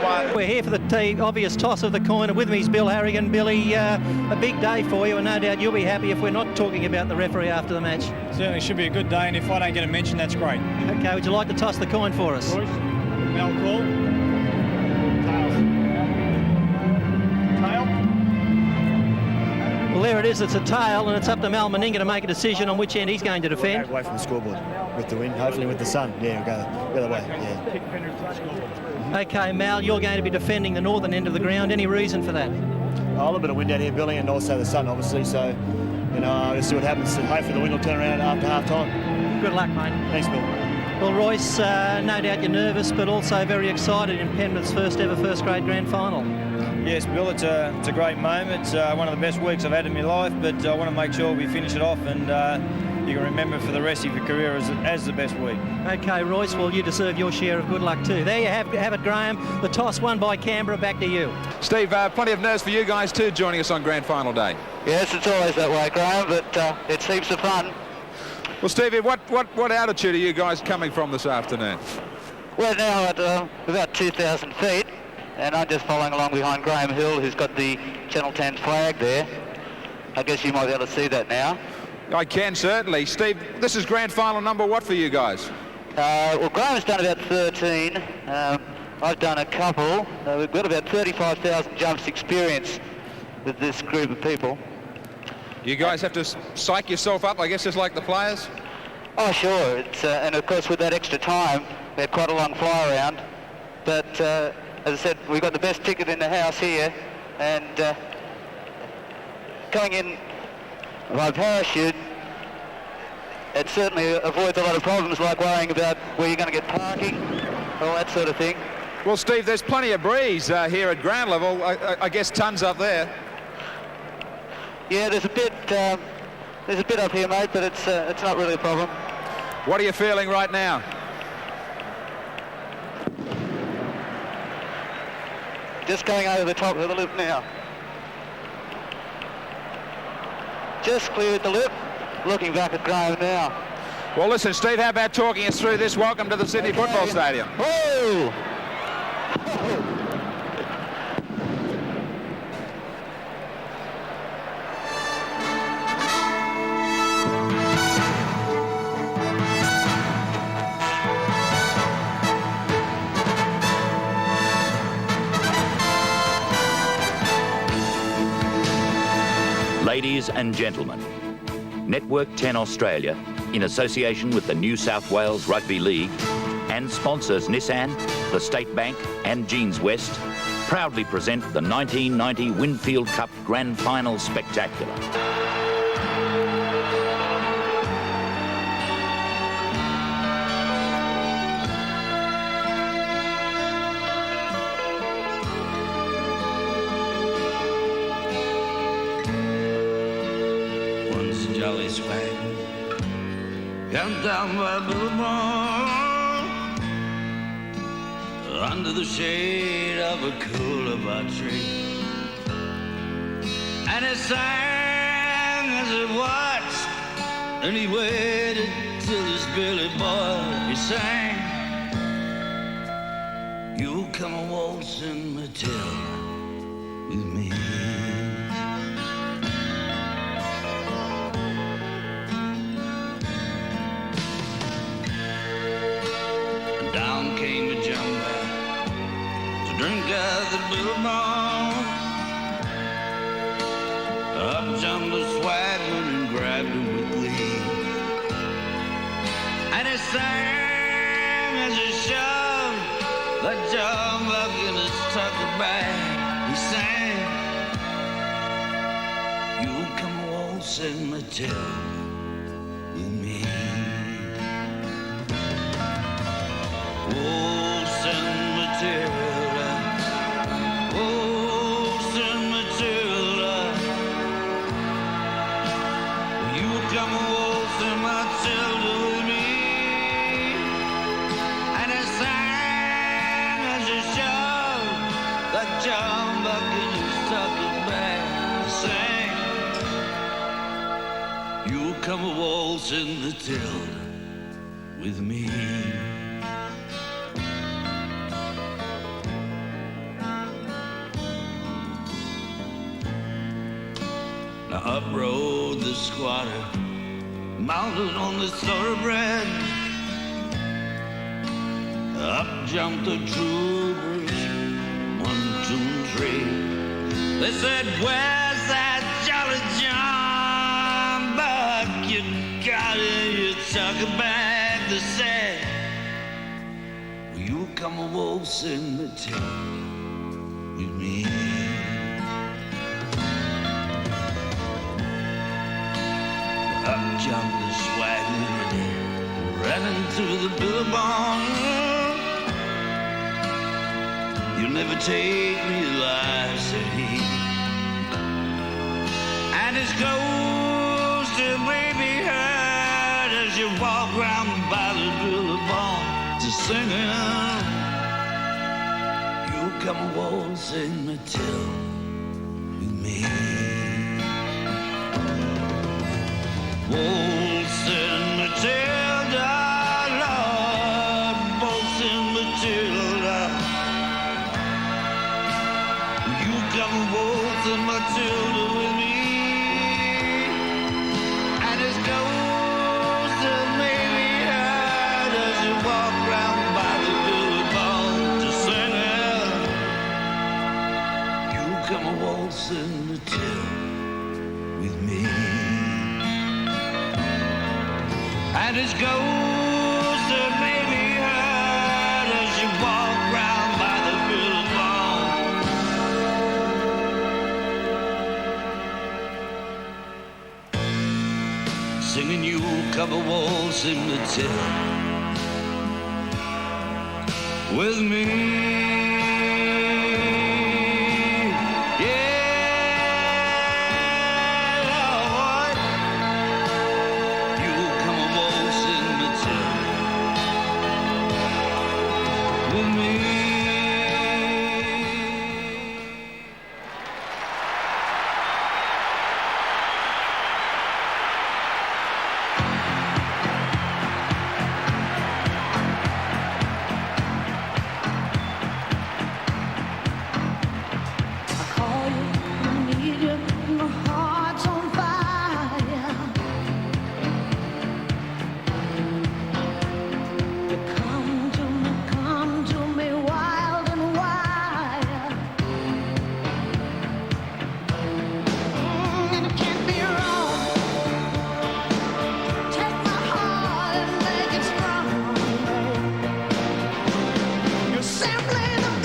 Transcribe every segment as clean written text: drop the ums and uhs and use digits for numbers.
one. We're here for the obvious toss of the coin, and with me is Bill Harrigan. Billy, a big day for you, and no doubt you'll be happy if we're not talking about the referee after the match. Certainly should be a good day, and if I don't get a mention, that's great. Okay, would you like to toss the coin for us? Royce, Mel call. Tails. Tail. Well, there it is. It's a tail, and it's up to Mal Meninga to make a decision on which end he's going to defend. Away from the scoreboard with the wind, hopefully with the sun. Yeah, we'll go the other way. Yeah. Okay, Mal, you're going to be defending the northern end of the ground. Any reason for that? A little bit of wind out here, Billy, and also the sun, obviously. So, you know, we'll see what happens. Hopefully the wind will turn around after half time. Good luck, mate. Thanks, Bill. Well, Royce, no doubt you're nervous, but also very excited in Penrith's first ever first grade grand final. Yes, Bill, it's a great moment. It's one of the best weeks I've had in my life, but I want to make sure we finish it off and you can remember for the rest of your career as the best week. Okay, Royce, well, you deserve your share of good luck too. There you have it, Graham. The toss won by Canberra. Back to you. Steve, plenty of nerves for you guys too, joining us on grand final day. Yes, it's always that way, Graham, but it's heaps of fun. Well, Stevie, what altitude are you guys coming from this afternoon? We're now at about 2,000 feet, and I'm just following along behind Graham Hill, who's got the Channel 10 flag there. I guess you might be able to see that now. I can, certainly. Steve, this is grand final number what for you guys? Well, Graham's done about 13. I've done a couple. We've got about 35,000 jumps experience with this group of people. You guys have to psych yourself up, I guess, just like the players? Oh, sure. It's, and of course, with that extra time, we had quite a long fly around. But as I said, we've got the best ticket in the house here, and coming in by parachute, it certainly avoids a lot of problems like worrying about where you're going to get parking, all that sort of thing. Well, Steve, there's plenty of breeze here at ground level. I guess tons up there. Yeah, there's a bit up here, mate, but it's not really a problem. What are you feeling right now? Just going over the top of the lip now. Just cleared the lip. Looking back at Graham now. Well, listen, Steve, how about talking us through this? Welcome to the Sydney Football Stadium. Whoa! Ladies and gentlemen, Network 10 Australia, in association with the New South Wales Rugby League and sponsors Nissan, the State Bank and Jeans West, proudly present the 1990 Winfield Cup Grand Final Spectacular. Jolly swag, come down by Billabong, under the shade of a coolabah tree, and he sang as he watched, and he waited till this Billy boy, he sang, you'll come a waltzing Matilda with me. Down came a jumbo to drink out the Billabong. Up jumped the swagman and grabbed him with glee. And he sang as he shoved the jumbuck in his tucker bag. He sang, you'll come waltzing Matilda with me. Oh, Saint Matilda, oh, Saint Matilda, you come waltzing Matilda with me. And he sang as he shoved the jumbuck in his tucker bag. He sang, you come waltzing Matilda with me. Up rode the squatter, mounted on the thoroughbred. Up jumped the troopers, 1, 2, and 3. They said, where's that Jolly John? Buck, you got it, you took it back. They said, will you come a waltzing the town with me? Up jumped the swagger, ran into the billabong. You'll never take me alive, said he. And his ghost still may be heard as you walk round by the billabong to singing. You come waltzing Matilda with me. Waltzing Matilda, Lord, waltzing Matilda. You come waltzing Matilda with me. And his ghost still may be heard as you walk round by the billabong to sing it. You come waltzing Matilda with me. And his ghost that may be heard as you walk round by the billabong, singing you cover waltz in the tail with me.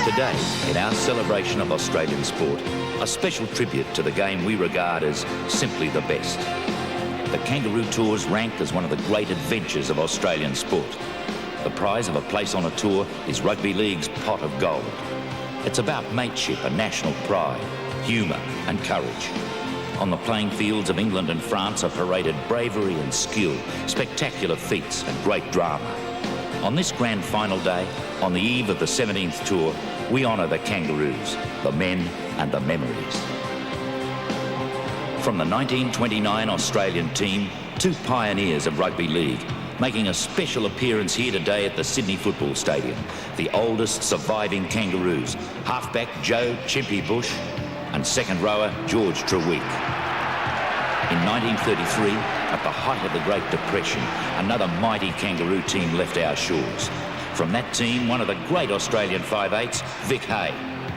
Today, in our celebration of Australian sport, a special tribute to the game we regard as simply the best. The Kangaroo Tour is ranked as one of the great adventures of Australian sport. The prize of a place on a tour is Rugby League's pot of gold. It's about mateship and national pride, humour and courage. On the playing fields of England and France are paraded bravery and skill, spectacular feats and great drama. On this grand final day, on the eve of the 17th tour, we honour the Kangaroos, the men and the memories. From the 1929 Australian team, two pioneers of rugby league, making a special appearance here today at the Sydney Football Stadium, the oldest surviving Kangaroos, halfback Joe Chimpy Bush and second rower George Treweek. In 1933, at the height of the Great Depression, another mighty Kangaroo team left our shores. From that team, one of the great Australian 5'8", Vic Hay,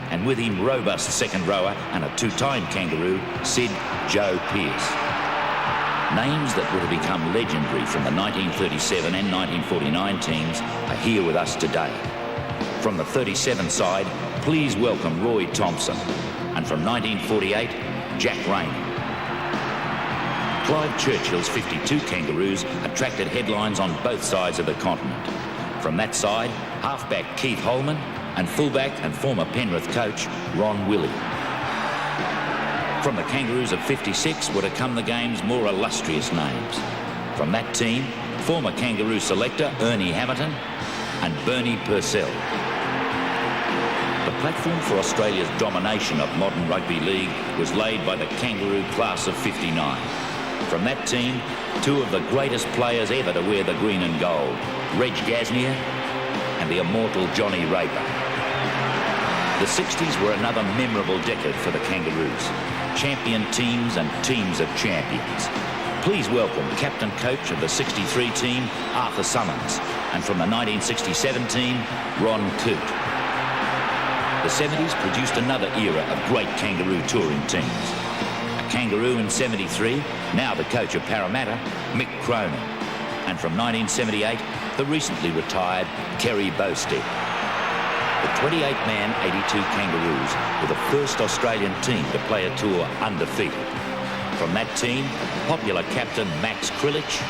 and with him, robust second rower and a two-time Kangaroo, Sid Joe Pearce. Names that would have become legendary from the 1937 and 1949 teams are here with us today. From the 37 side, please welcome Roy Thompson, and from 1948, Jack Rayney. Clive Churchill's 52 Kangaroos attracted headlines on both sides of the continent. From that side, halfback Keith Holman and fullback and former Penrith coach Ron Willey. From the Kangaroos of 56 would have come the game's more illustrious names. From that team, former Kangaroo selector Ernie Hamilton and Bernie Purcell. The platform for Australia's domination of modern rugby league was laid by the Kangaroo class of 59. From that team, two of the greatest players ever to wear the green and gold, Reg Gasnier and the immortal Johnny Raper. The 60s were another memorable decade for the Kangaroos. champion teams and teams of champions. Please welcome captain coach of the 63 team, Arthur Summons, and from the 1967 team, Ron Coote. The 70s produced another era of great Kangaroo touring teams. A Kangaroo in 73, now the coach of Parramatta, Mick Cronin. And from 1978, the recently retired Kerry Bowstead. The 28-man 82 Kangaroos were the first Australian team to play a tour undefeated. From that team, popular captain Max Krilich,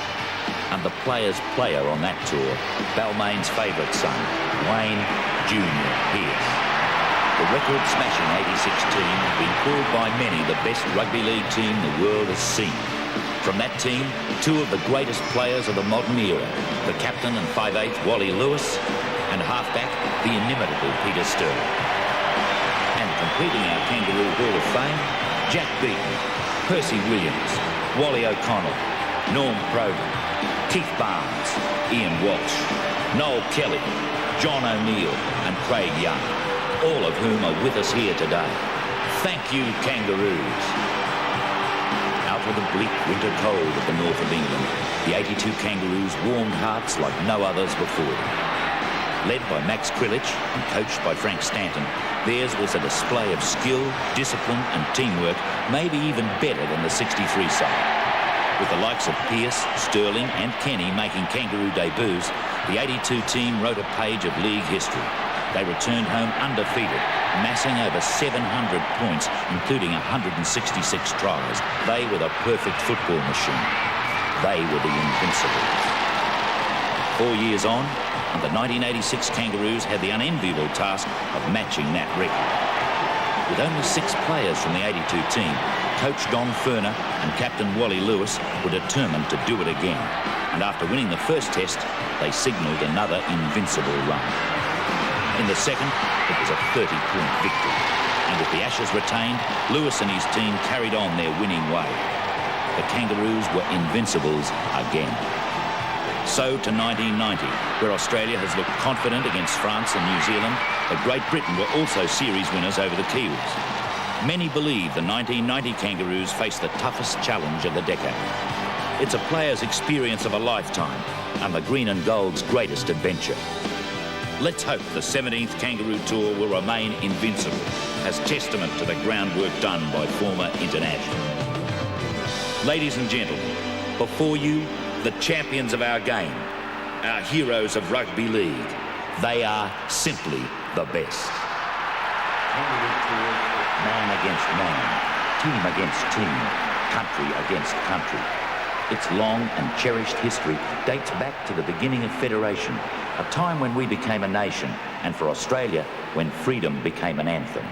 and the player's player on that tour, Balmain's favourite son, Wayne Junior Pearce. The record-smashing 86 team has been called by many the best rugby league team the world has seen. From that team, two of the greatest players of the modern era, the captain and 5/8 Wally Lewis, and halfback, the inimitable Peter Sterling. And completing our Kangaroo Hall of Fame, Jack Beaton, Percy Williams, Wally O'Connell, Norm Proden, Keith Barnes, Ian Walsh, Noel Kelly, John O'Neill and Craig Young, all of whom are with us here today. Thank you, Kangaroos. Out of the bleak winter cold of the north of England, the 82 Kangaroos warmed hearts like no others before them. Led by Max Krilich and coached by Frank Stanton, theirs was a display of skill, discipline and teamwork, maybe even better than the 63 side. With the likes of Pearce, Sterling and Kenny making Kangaroo debuts, the 82 team wrote a page of league history. They returned home undefeated, massing over 700 points, including 166 tries. They were the perfect football machine. They were the Invincibles. 4 years on, and the 1986 Kangaroos had the unenviable task of matching that record. With only 6 players from the 82 team, coach Don Furner and captain Wally Lewis were determined to do it again. And after winning the first test, they signalled another invincible run. In the second, it was a 30-point victory. And with the Ashes retained, Lewis and his team carried on their winning way. The Kangaroos were invincibles again. So to 1990, where Australia has looked confident against France and New Zealand, but Great Britain were also series winners over the Kiwis. Many believe the 1990 Kangaroos face the toughest challenge of the decade. It's a player's experience of a lifetime and the green and gold's greatest adventure. Let's hope the 17th Kangaroo Tour will remain invincible as testament to the groundwork done by former internationals. Ladies and gentlemen, before you, the champions of our game, our heroes of rugby league. They are simply the best. Kangaroo Tour, man against man, team against team, country against country. Its long and cherished history dates back to the beginning of federation, a time when we became a nation, and for Australia, when freedom became an anthem.